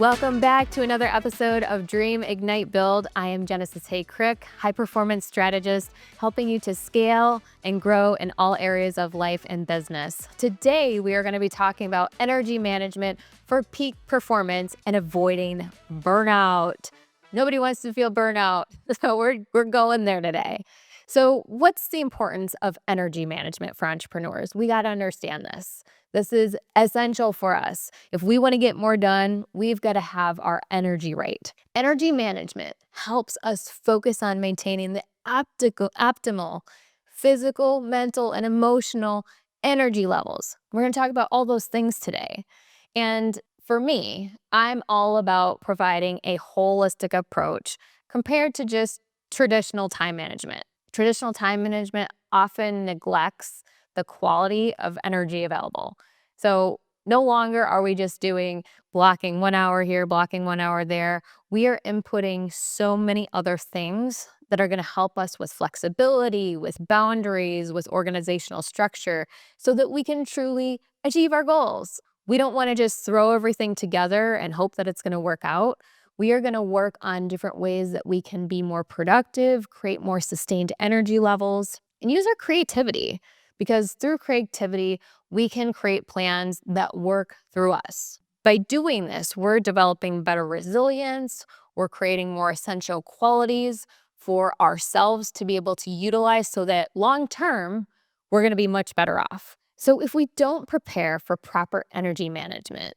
Welcome back to another episode of Dream, Ignite, Build. I am Genesis Hey Krick, high performance strategist, helping you to scale and grow in all areas of life and business. Today, we are going to be talking about energy management for peak performance and avoiding burnout. Nobody wants to feel burnout, so we're going there today. So what's the importance of energy management for entrepreneurs? We got to understand this. This is essential for us. If we want to get more done, we've got to have our energy right. Energy management helps us focus on maintaining the optimal physical, mental, and emotional energy levels. We're going to talk about all those things today. And for me, I'm all about providing a holistic approach compared to just traditional time management. Traditional time management often neglects the quality of energy available. So no longer are we just doing blocking 1 hour here, blocking 1 hour there. We are inputting so many other things that are going to help us with flexibility, with boundaries, with organizational structure, so that we can truly achieve our goals. We don't want to just throw everything together and hope that it's going to work out. We are going to work on different ways that we can be more productive, create more sustained energy levels, and use our creativity. Because through creativity, we can create plans that work through us. By doing this, we're developing better resilience, we're creating more essential qualities for ourselves to be able to utilize so that long term, we're going to be much better off. So if we don't prepare for proper energy management,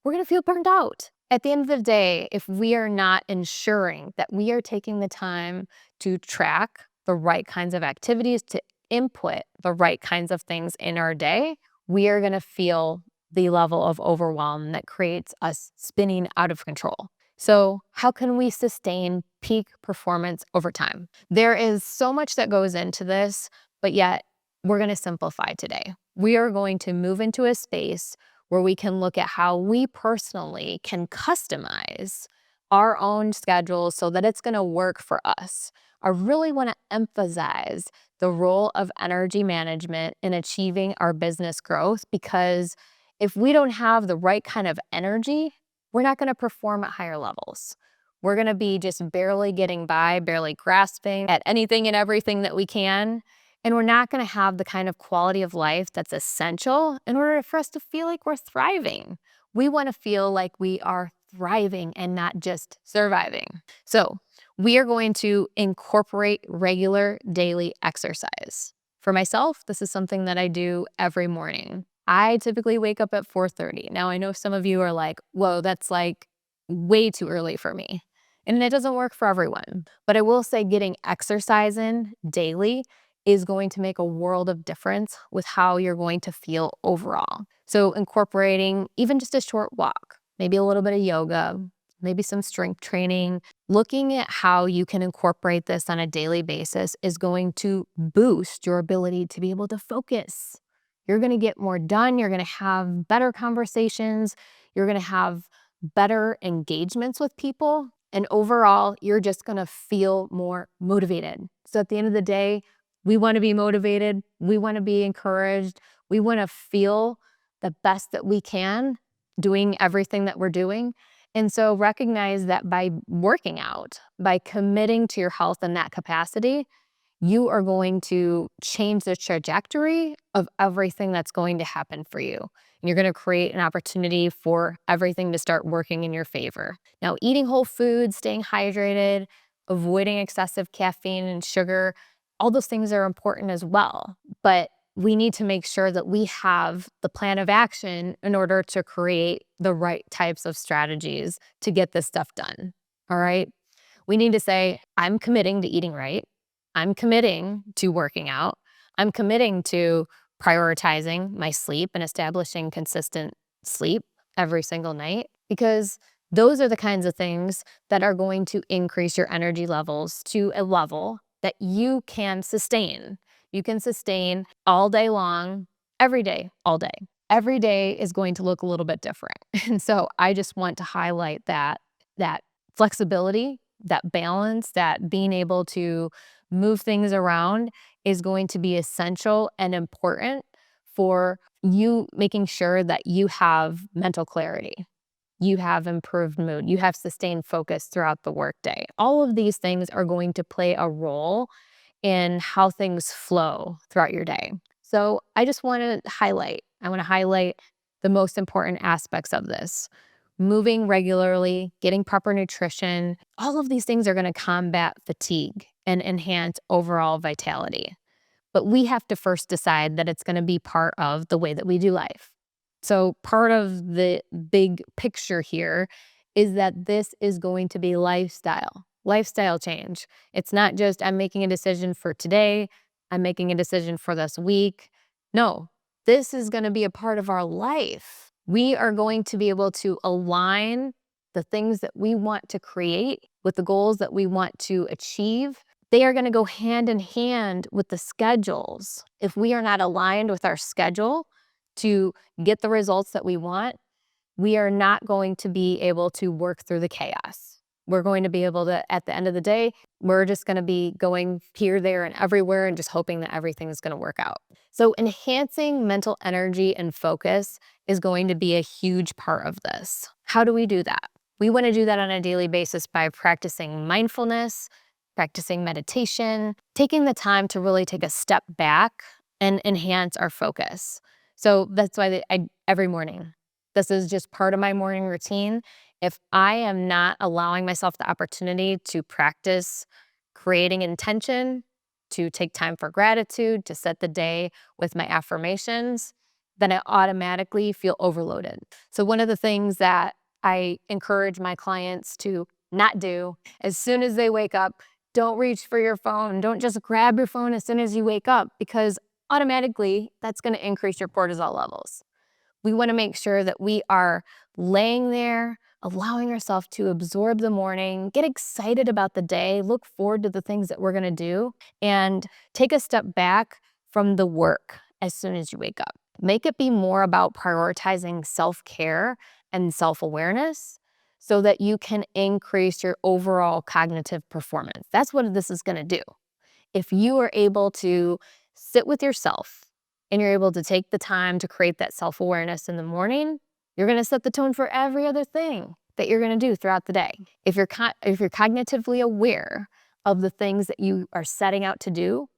we're going to feel burned out. At the end of the day, if we are not ensuring that we are taking the time to track the right kinds of activities, to input the right kinds of things in our day, we are going to feel the level of overwhelm that creates us spinning out of control. So how can we sustain peak performance over time? There is so much that goes into this, but yet we're going to simplify today. We are going to move into a space where we can look at how we personally can customize our own schedule so that it's going to work for us. I really want to emphasize the role of energy management in achieving our business growth, because if we don't have the right kind of energy, we're not going to perform at higher levels. We're going to be just barely getting by, barely grasping at anything and everything that we can. And we're not going to have the kind of quality of life that's essential in order for us to feel like we're thriving. We want to feel like we are thriving and not just surviving. So we are going to incorporate regular daily exercise. For myself, this is something that I do every morning. I typically wake up at 4:30. Now, I know some of you are like, whoa, that's like way too early for me. And it doesn't work for everyone. But I will say getting exercise in daily is going to make a world of difference with how you're going to feel overall. So incorporating even just a short walk, maybe a little bit of yoga, maybe some strength training, looking at how you can incorporate this on a daily basis is going to boost your ability to be able to focus. You're going to get more done. You're going to have better conversations. You're going to have better engagements with people. And overall, you're just going to feel more motivated. So at the end of the day, we want to be motivated. We want to be encouraged. We want to feel the best that we can doing everything that we're doing. And so recognize that by working out, by committing to your health in that capacity, you are going to change the trajectory of everything that's going to happen for you. And you're going to create an opportunity for everything to start working in your favor. Now, eating whole foods, staying hydrated, avoiding excessive caffeine and sugar, all those things are important as well. But we need to make sure that we have the plan of action in order to create the right types of strategies to get this stuff done. All right. We need to say, I'm committing to eating right. I'm committing to working out. I'm committing to prioritizing my sleep and establishing consistent sleep every single night, because those are the kinds of things that are going to increase your energy levels to a level that you can sustain. You can sustain all day long, every day, all day. Every day is going to look a little bit different. And so I just want to highlight that flexibility, that balance, that being able to move things around is going to be essential and important for you making sure that you have mental clarity. you have improved mood, you have sustained focus throughout the workday. All of these things are going to play a role in how things flow throughout your day. So I want to highlight the most important aspects of this. Moving regularly, getting proper nutrition, all of these things are going to combat fatigue and enhance overall vitality. But we have to first decide that it's going to be part of the way that we do life. So, part of the big picture here is that this is going to be lifestyle change. It's not just I'm making a decision for today, I'm making a decision for this week. No, this is going to be a part of our life. We are going to be able to align the things that we want to create with the goals that we want to achieve. They are going to go hand in hand with the schedules. If we are not aligned with our schedule to get the results that we want, we are not going to be able to work through the chaos. We're going to be able to, at the end of the day, we're just going to be going here, there, and everywhere and just hoping that everything is going to work out. So enhancing mental energy and focus is going to be a huge part of this. How do we do that? We want to do that on a daily basis by practicing mindfulness, practicing meditation, taking the time to really take a step back and enhance our focus. So that's why every morning, this is just part of my morning routine. If I am not allowing myself the opportunity to practice creating intention, to take time for gratitude, to set the day with my affirmations, then I automatically feel overloaded. So one of the things that I encourage my clients to not do as soon as they wake up, don't reach for your phone. Don't just grab your phone as soon as you wake up, because automatically that's going to increase your cortisol levels. We want to make sure that we are laying there, allowing ourselves to absorb the morning, get excited about the day, look forward to the things that we're going to do, and take a step back from the work as soon as you wake up. Make it be more about prioritizing self-care and self-awareness so that you can increase your overall cognitive performance. That's what this is going to do. If you are able to sit with yourself and you're able to take the time to create that self-awareness in the morning, you're going to set the tone for every other thing that you're going to do throughout the day. If you're cognitively aware of the things that you are setting out to do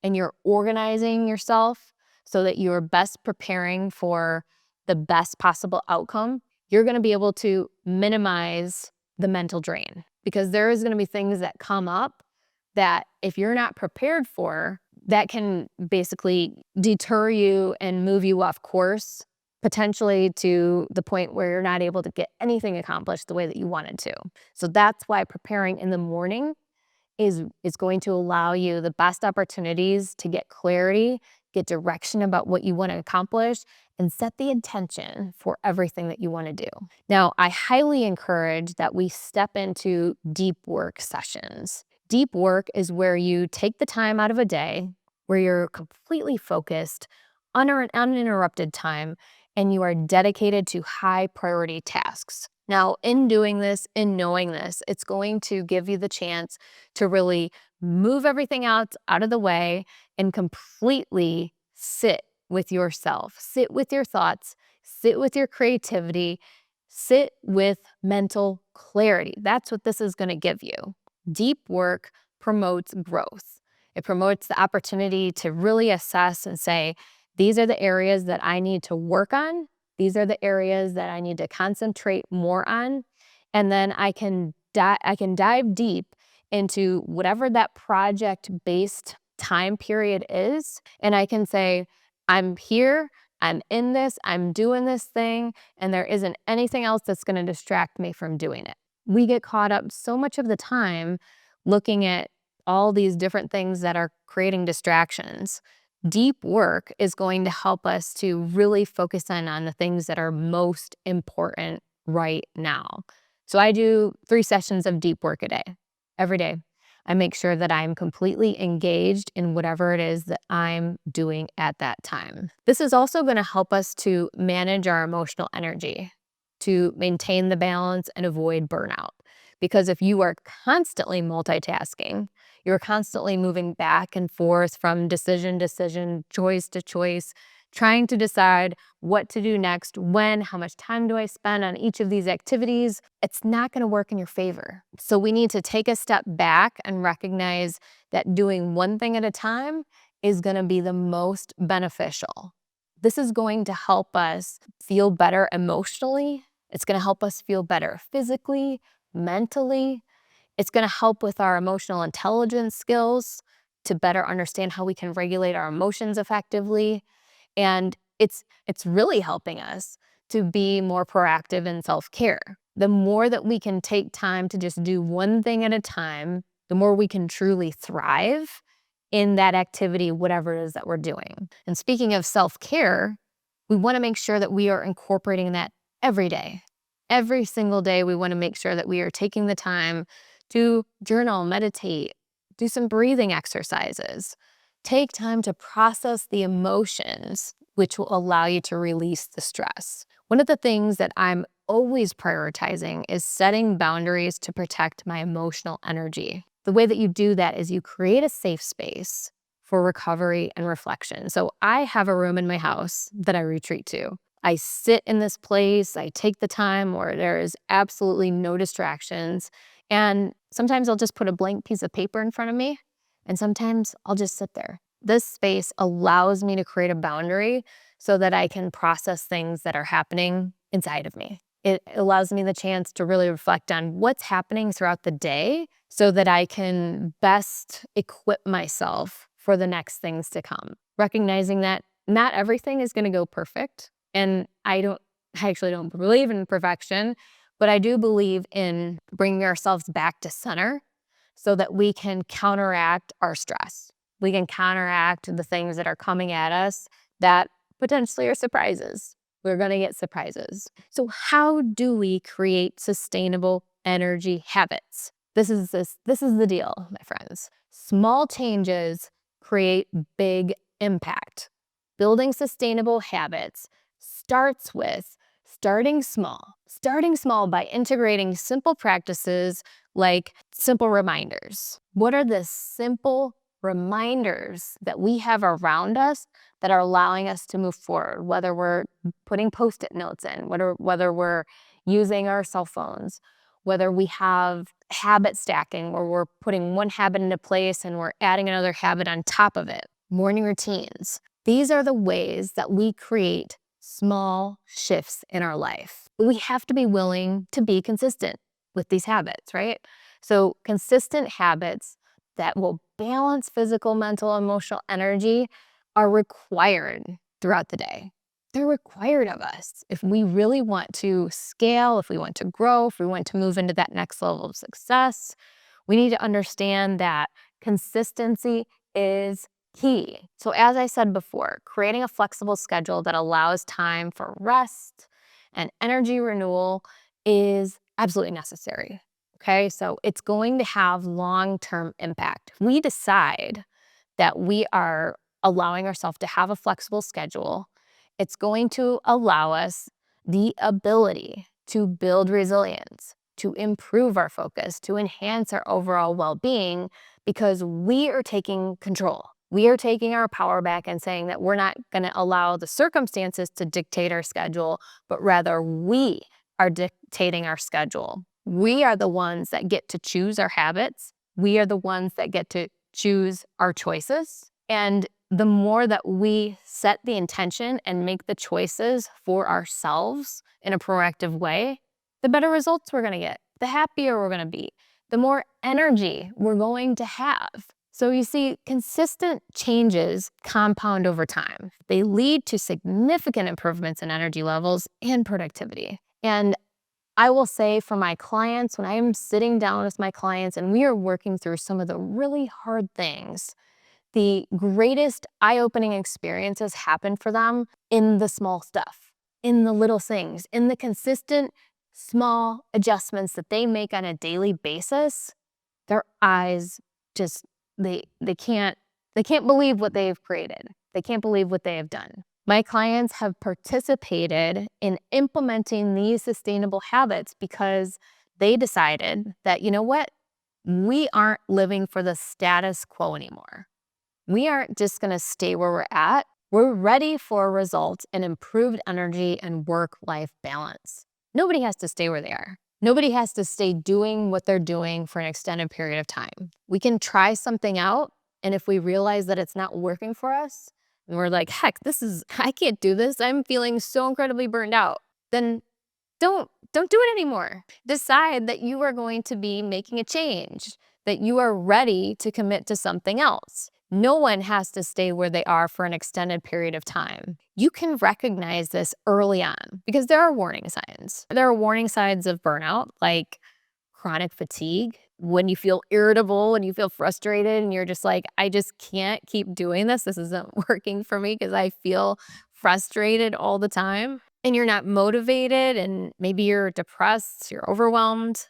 and you're organizing yourself so that you're best preparing for the best possible outcome, you're going to be able to minimize the mental drain, because there is going to be things that come up that if you're not prepared for, that can basically deter you and move you off course, potentially to the point where you're not able to get anything accomplished the way that you wanted to. So that's why preparing in the morning is going to allow you the best opportunities to get clarity, get direction about what you want to accomplish, and set the intention for everything that you want to do. Now, I highly encourage that we step into deep work sessions. Deep work is where you take the time out of a day where you're completely focused, uninterrupted time, and you are dedicated to high priority tasks. Now, in doing this, in knowing this, it's going to give you the chance to really move everything out of the way and completely sit with yourself, sit with your thoughts, sit with your creativity, sit with mental clarity. That's what this is going to give you. Deep work promotes growth. It promotes the opportunity to really assess and say, these are the areas that I need to work on. These are the areas that I need to concentrate more on. And then I can dive deep into whatever that project-based time period is. And I can say, I'm here, I'm in this, I'm doing this thing, and there isn't anything else that's going to distract me from doing it. We get caught up so much of the time looking at all these different things that are creating distractions. Deep work is going to help us to really focus in on the things that are most important right now. So I do 3 sessions of deep work a day, every day. I make sure that I'm completely engaged in whatever it is that I'm doing at that time. This is also going to help us to manage our emotional energy, to maintain the balance and avoid burnout. Because if you are constantly multitasking, you're constantly moving back and forth from decision to decision, choice to choice, trying to decide what to do next, when, how much time do I spend on each of these activities, it's not going to work in your favor. So we need to take a step back and recognize that doing one thing at a time is going to be the most beneficial. This is going to help us feel better emotionally. It's going to help us feel better physically, mentally. It's going to help with our emotional intelligence skills to better understand how we can regulate our emotions effectively. And it's really helping us to be more proactive in self-care. The more that we can take time to just do one thing at a time, the more we can truly thrive in that activity, whatever it is that we're doing. And speaking of self-care, we want to make sure that we are incorporating that every day. Every single day, we want to make sure that we are taking the time to journal, meditate, do some breathing exercises. Take time to process the emotions, which will allow you to release the stress. One of the things that I'm always prioritizing is setting boundaries to protect my emotional energy. The way that you do that is you create a safe space for recovery and reflection. So I have a room in my house that I retreat to. I sit in this place, I take the time where there is absolutely no distractions. And sometimes I'll just put a blank piece of paper in front of me, and sometimes I'll just sit there. This space allows me to create a boundary so that I can process things that are happening inside of me. It allows me the chance to really reflect on what's happening throughout the day so that I can best equip myself for the next things to come. Recognizing that not everything is going to go perfect. And I actually don't believe in perfection, but I do believe in bringing ourselves back to center so that we can counteract our stress. We can counteract the things that are coming at us that potentially are surprises. We're going to get surprises. So how do we create sustainable energy habits? This is the deal, my friends. Small changes create big impact. Building sustainable habits starts with starting small. Starting small by integrating simple practices like simple reminders. What are the simple reminders that we have around us that are allowing us to move forward? Whether we're putting Post-it notes in, whether we're using our cell phones, whether we have habit stacking where we're putting one habit into place and we're adding another habit on top of it. Morning routines. These are the ways that we create small shifts in our life. We have to be willing to be consistent with these habits, right? So consistent habits that will balance physical, mental, emotional energy are required throughout the day. They're required of us. If we really want to scale, if we want to grow, if we want to move into that next level of success, we need to understand that consistency is key. So as I said before, creating a flexible schedule that allows time for rest and energy renewal is absolutely necessary. Okay, so it's going to have long-term impact. If we decide that we are allowing ourselves to have a flexible schedule, it's going to allow us the ability to build resilience, to improve our focus, to enhance our overall well-being, because we are taking control. We are taking our power back and saying that we're not going to allow the circumstances to dictate our schedule, but rather we are dictating our schedule. We are the ones that get to choose our habits. We are the ones that get to choose our choices. And the more that we set the intention and make the choices for ourselves in a proactive way, the better results we're going to get, the happier we're going to be, the more energy we're going to have. So you see, consistent changes compound over time. They lead to significant improvements in energy levels and productivity. And I will say for my clients, when I'm sitting down with my clients and we are working through some of the really hard things, the greatest eye-opening experiences happen for them in the small stuff, in the little things, in the consistent small adjustments that they make on a daily basis. Their eyes just, they can't believe what they've created. They can't believe what they have done. My clients have participated in implementing these sustainable habits because they decided that, you know what? We aren't living for the status quo anymore. We aren't just going to stay where we're at. We're ready for results and improved energy and work-life balance. Nobody has to stay where they are. Nobody has to stay doing what they're doing for an extended period of time. We can try something out, and if we realize that it's not working for us, and we're like, heck, I can't do this. I'm feeling so incredibly burned out. Then don't do it anymore. Decide that you are going to be making a change, that you are ready to commit to something else. No one has to stay where they are for an extended period of time. You can recognize this early on because there are warning signs. There are warning signs of burnout, like chronic fatigue, when you feel irritable and you feel frustrated and you're just like, I just can't keep doing this. This isn't working for me because I feel frustrated all the time. And you're not motivated and maybe you're depressed, you're overwhelmed.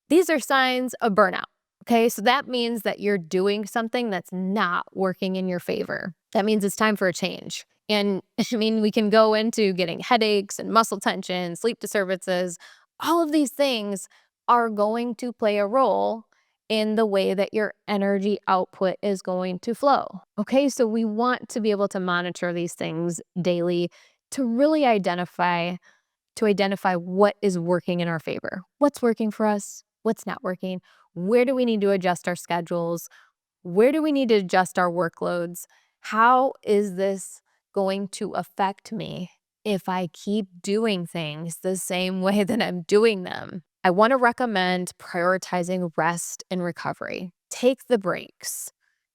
These are signs of burnout. Okay, so that means that you're doing something that's not working in your favor. That means it's time for a change. And I mean, we can go into getting headaches and muscle tension, sleep disturbances. All of these things are going to play a role in the way that your energy output is going to flow. Okay, so we want to be able to monitor these things daily to really identify what is working in our favor. What's working for us? What's not working? Where do we need to adjust our schedules? Where do we need to adjust our workloads? How is this going to affect me if I keep doing things the same way that I'm doing them? I want to recommend prioritizing rest and recovery. Take the breaks.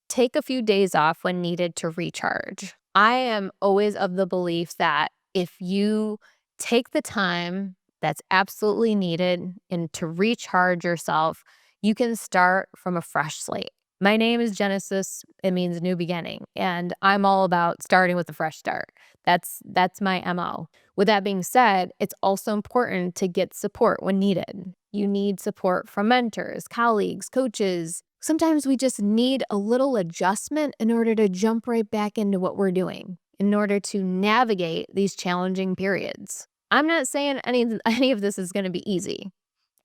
Take a few days off when needed to recharge. I am always of the belief that if you take the time that's absolutely needed and to recharge yourself, you can start from a fresh slate. My name is Genesis. It means new beginning. And I'm all about starting with a fresh start. That's my MO. With that being said, it's also important to get support when needed. You need support from mentors, colleagues, coaches. Sometimes we just need a little adjustment in order to jump right back into what we're doing, in order to navigate these challenging periods. I'm not saying any of this is going to be easy.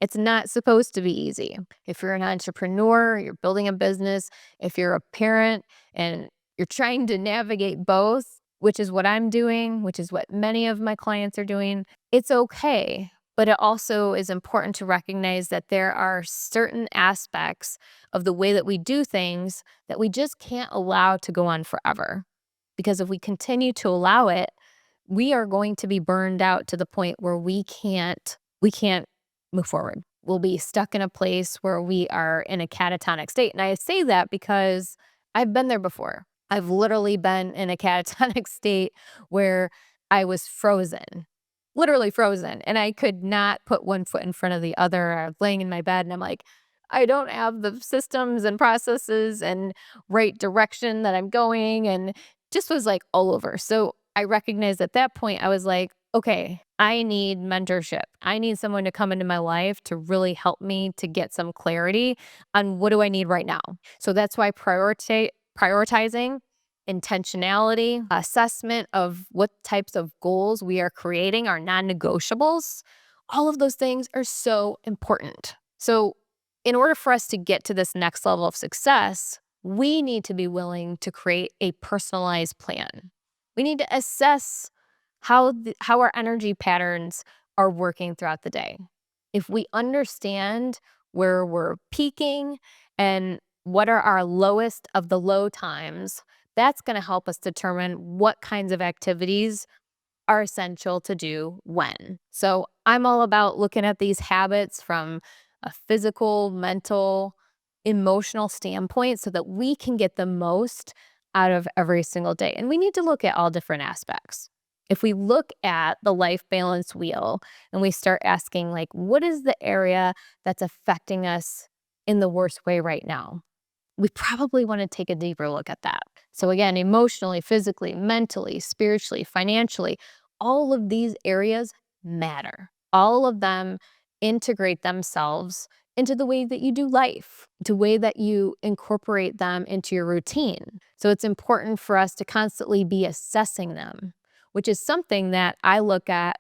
It's not supposed to be easy. If you're an entrepreneur, you're building a business, if you're a parent and you're trying to navigate both, which is what I'm doing, which is what many of my clients are doing, it's okay. But it also is important to recognize that there are certain aspects of the way that we do things that we just can't allow to go on forever. Because if we continue to allow it, we are going to be burned out to the point where we can't move forward. We'll be stuck in a place where we are in a catatonic state. And I say that because I've been there before. I've literally been in a catatonic state where I was frozen, literally frozen. And I could not put one foot in front of the other. I was laying in my bed and I'm like, I don't have the systems and processes and right direction that I'm going, and just was like all over. So I recognized at that point, I was like, okay, I need mentorship. I need someone to come into my life to really help me to get some clarity on what do I need right now. So that's why prioritizing, intentionality, assessment of what types of goals we are creating are non-negotiables. All of those things are so important. So in order for us to get to this next level of success, we need to be willing to create a personalized plan. We need to assess how our energy patterns are working throughout the day. If we understand where we're peaking and what are our lowest of the low times, that's going to help us determine what kinds of activities are essential to do when. So I'm all about looking at these habits from a physical, mental, emotional standpoint so that we can get the most out of every single day. And we need to look at all different aspects. If we look at the life balance wheel and we start asking, like, what is the area that's affecting us in the worst way right now? We probably want to take a deeper look at that. So again, emotionally, physically, mentally, spiritually, financially, all of these areas matter. All of them integrate themselves into the way that you do life, the way that you incorporate them into your routine. So it's important for us to constantly be assessing them, which is something that I look at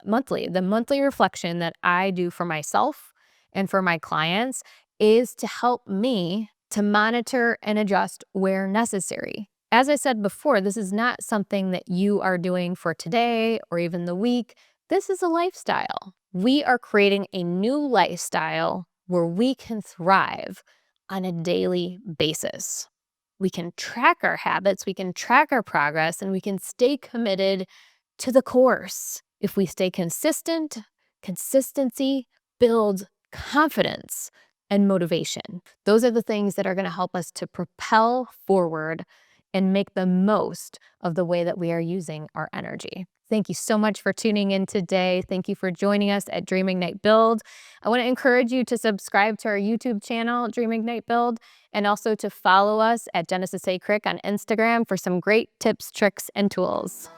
monthly. The monthly reflection that I do for myself and for my clients is to help me to monitor and adjust where necessary. As I said before, this is not something that you are doing for today or even the week. This is a lifestyle. We are creating a new lifestyle where we can thrive on a daily basis. We can track our habits, we can track our progress, and we can stay committed to the course. If we stay consistent, consistency builds confidence and motivation. Those are the things that are going to help us to propel forward and make the most of the way that we are using our energy. Thank you so much for tuning in today. Thank you for joining us at Dream Ignite Build. I want to encourage you to subscribe to our YouTube channel, Dream Ignite Build, and also to follow us at Genesis Hey Krick on Instagram for some great tips, tricks, and tools.